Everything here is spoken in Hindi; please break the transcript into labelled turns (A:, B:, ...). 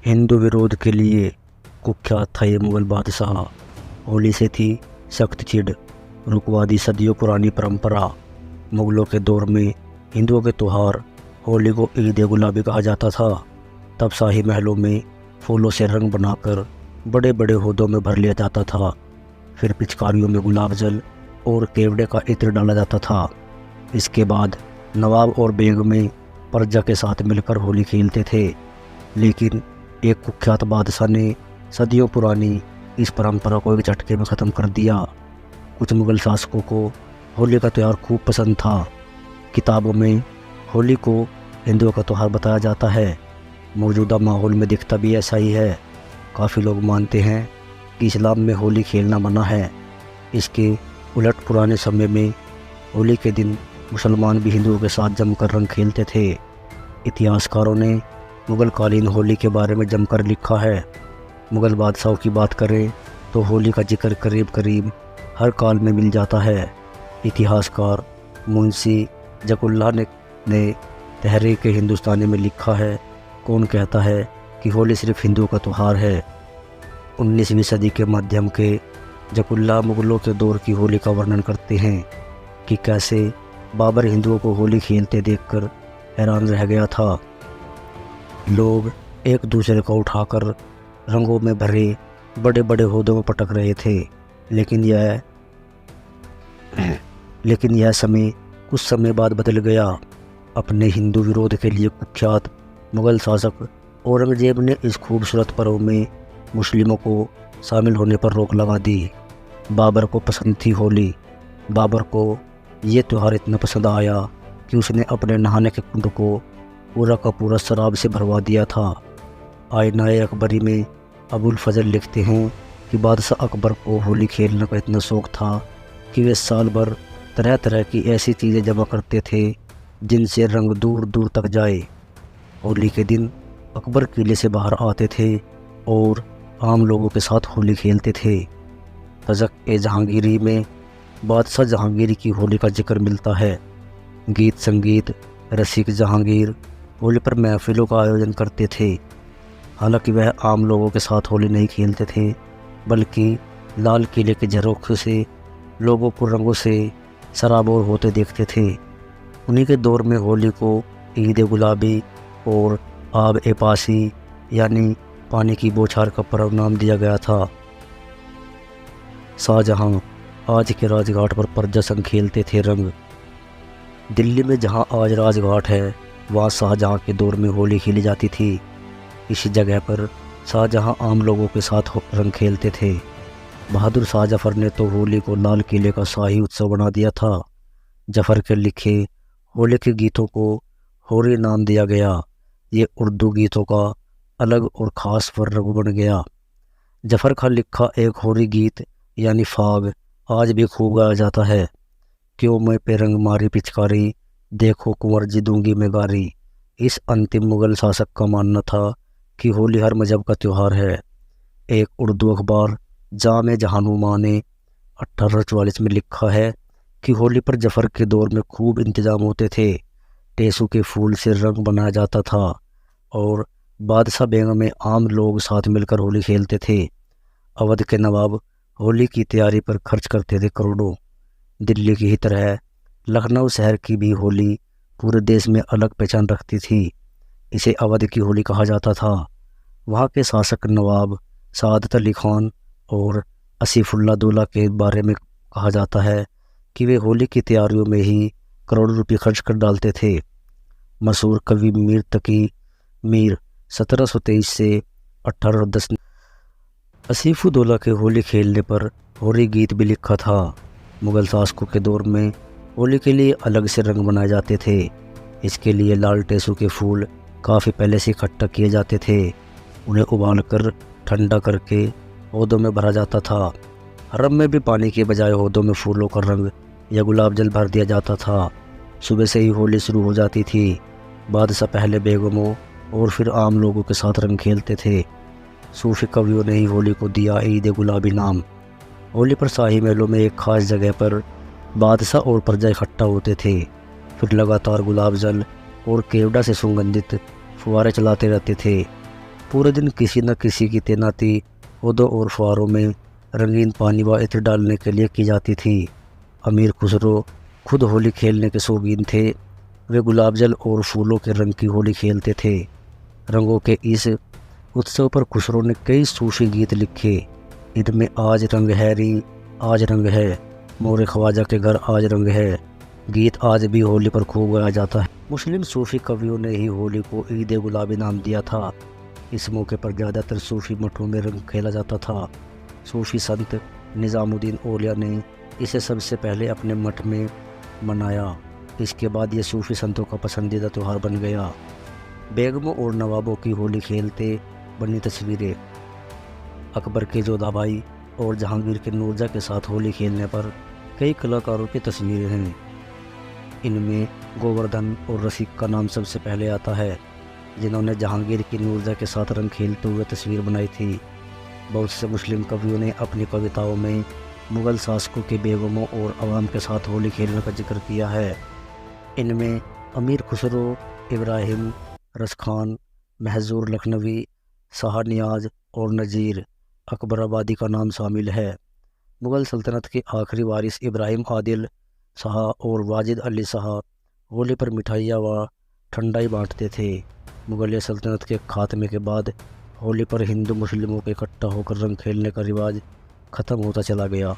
A: हिंदू विरोध के लिए कुख्यात था ये मुग़ल बादशाह। होली से थी सख्त चिढ़, रुकवा दी सदियों पुरानी परंपरा। मुग़लों के दौर में हिंदुओं के त्यौहार होली को ईद गुलाबी कहा जाता था। तब शाही महलों में फूलों से रंग बनाकर बड़े बड़े होदों में भर लिया जाता था। फिर पिचकारियों में गुलाब जल और केवड़े का इत्र डाला जाता था। इसके बाद नवाब और बेगमें प्रजा के साथ मिलकर होली खेलते थे। लेकिन एक कुख्यात बादशाह ने सदियों पुरानी इस परंपरा को एक झटके में ख़त्म कर दिया। कुछ मुग़ल शासकों को होली का त्यौहार खूब पसंद था। किताबों में होली को हिंदुओं का त्यौहार बताया जाता है। मौजूदा माहौल में दिखता भी ऐसा ही है। काफ़ी लोग मानते हैं कि इस्लाम में होली खेलना मना है। इसके उलट पुराने समय में होली के दिन मुसलमान भी हिंदुओं के साथ जमकर रंग खेलते थे। इतिहासकारों ने मुग़ल कालीन होली के बारे में जमकर लिखा है। मुग़ल बादशाहों की बात करें तो होली का जिक्र करीब करीब हर काल में मिल जाता है। इतिहासकार मुंशी जकुल्लाह ने तहरीक हिंदुस्तानी में लिखा है, कौन कहता है कि होली सिर्फ हिंदुओं का त्यौहार है। 19वीं सदी के मध्यम के जकुल्लाह मुग़लों के दौर की होली का वर्णन करते हैं कि कैसे बाबर हिंदुओं को होली खेलते देखकर हैरान रह गया था। लोग एक दूसरे को उठाकर रंगों में भरे बड़े बड़े होदों में पटक रहे थे। लेकिन यह समय कुछ समय बाद बदल गया। अपने हिंदू विरोध के लिए कुख्यात मुग़ल शासक औरंगजेब ने इस खूबसूरत पर्व में मुस्लिमों को शामिल होने पर रोक लगा दी। बाबर को पसंद थी होली। बाबर को ये त्यौहार इतना पसंद आया कि उसने अपने नहाने के कुंड को पूरा का पूरा शराब से भरवा दिया था। आईनाए अकबरी में अबुल फजल लिखते हैं कि बादशाह अकबर को होली खेलने का इतना शौक़ था कि वे साल भर तरह तरह की ऐसी चीज़ें जमा करते थे जिनसे रंग दूर दूर तक जाए। होली के दिन अकबर किले से बाहर आते थे और आम लोगों के साथ होली खेलते थे। तज़क-ए-जहांगीरी में बादशाह जहांगीर की होली का जिक्र मिलता है। गीत संगीत रसिक जहांगीर होली पर महफिलों का आयोजन करते थे। हालांकि वह आम लोगों के साथ होली नहीं खेलते थे, बल्कि लाल किले के झरोखे से लोगों को रंगों से सराबोर होते देखते थे। उन्हीं के दौर में होली को ईद गुलाबी और आब-ए-पासी यानी पानी की बौछार का पर्व नाम दिया गया था। शाहजहां आज के राजघाट पर प्रजा संग खेलते थे रंग। दिल्ली में जहां आज राजघाट है, वहां शाहजहां के दौर में होली खेली जाती थी। इसी जगह पर शाहजहां आम लोगों के साथ रंग खेलते थे। बहादुर शाह जफ़र ने तो होली को लाल किले का शाही उत्सव बना दिया था। जफ़र के लिखे होली के गीतों को होरी नाम दिया गया। ये उर्दू गीतों का अलग और ख़ास वर्ग बन गया। जफ़र का लिखा एक होरी गीत यानी फाग आज भी खूब गाया जाता है। क्यों मैं पे रंग मारी पिचकारी, देखो कुंवर जी दूंगी मैं गारी। इस अंतिम मुग़ल शासक का मानना था कि होली हर मजहब का त्यौहार है। एक उर्दू अखबार जाम-ए-जहानुमा ने 1844 में लिखा है कि होली पर जफ़र के दौर में खूब इंतजाम होते थे। टेसू के फूल से रंग बनाया जाता था और बादशाह बेगम में आम लोग साथ मिलकर होली खेलते थे। अवध के नवाब होली की तैयारी पर खर्च करते थे करोड़ों। दिल्ली की ही तरह लखनऊ शहर की भी होली पूरे देश में अलग पहचान रखती थी। इसे अवध की होली कहा जाता था। वहाँ के शासक नवाब सादत अली खान और आसिफुल्लाह दौला के बारे में कहा जाता है कि वे होली की तैयारियों में ही करोड़ों रुपये खर्च कर डालते थे। मशहूर कवि मीर तकी मीर 1723 से 1810 आसिफुद्दौला के होली खेलने पर होली गीत भी लिखा था। मुग़ल शासकों के दौर में होली के लिए अलग से रंग बनाए जाते थे। इसके लिए लाल टेसू के फूल काफ़ी पहले से इकट्ठा किए जाते थे। उन्हें उबालकर ठंडा करके होदों में भरा जाता था। हरम में भी पानी के बजाय होदों में फूलों का रंग या गुलाब जल भर दिया जाता था। सुबह से ही होली शुरू हो जाती थी। बादशाह पहले बेगमों और फिर आम लोगों के साथ रंग खेलते थे। सूफी कवियों ने ही होली को दिया ईद गुलाबी नाम। होली पर शाही महलों में एक ख़ास जगह पर बादशाह और प्रजा इकट्ठा होते थे। फिर लगातार गुलाब जल और केवड़ा से सुगंधित फुहारे चलाते रहते थे। पूरे दिन किसी न किसी की तैनाती पौधों और फुहारों में रंगीन पानी व इत्र डालने के लिए की जाती थी। अमीर खुसरो खुद होली खेलने के शौकीन थे। वे गुलाब जल और फूलों के रंग की होली खेलते थे। रंगों के इस उत्सव पर खुसरो ने कई सूफी गीत लिखे। इनमें आज रंग है री, आज रंग है, मोरे ख्वाजा के घर आज रंग है गीत आज भी होली पर खूब गाया जाता है। मुस्लिम सूफी कवियों ने ही होली को ईद गुलाबी नाम दिया था। इस मौके पर ज़्यादातर सूफी मठों में रंग खेला जाता था। सूफी संत निज़ामुद्दीन औलिया ने इसे सबसे पहले अपने मठ में मनाया। इसके बाद ये सूफी संतों का पसंदीदा त्यौहार बन गया। बेगमों और नवाबों की होली खेलते बनी तस्वीरें, अकबर के जोधाबाई और जहांगीर के नूरजहाँ के साथ होली खेलने पर कई कलाकारों की तस्वीरें हैं। इनमें गोवर्धन और रसिक का नाम सबसे पहले आता है, जिन्होंने जहांगीर की नूरजहाँ के साथ रंग खेलते हुए तस्वीर बनाई थी। बहुत से मुस्लिम कवियों ने अपनी कविताओं में मुग़ल शासकों के बेगमों और अवाम के साथ होली खेलने का जिक्र किया है। इनमें अमीर खुसरो, इब्राहिम रसखान, महजूर लखनवी, शाह नियाज और नज़ीर अकबराबादी का नाम शामिल है। मुग़ल सल्तनत के आखिरी वारिस इब्राहिम आदिल शाह और वाजिद अली शाह होली पर मिठाइयाँ व ठंडाई बांटते थे। मुग़ल सल्तनत के खात्मे के बाद होली पर हिंदू मुस्लिमों के इकट्ठा होकर रंग खेलने का रिवाज ख़त्म होता चला गया।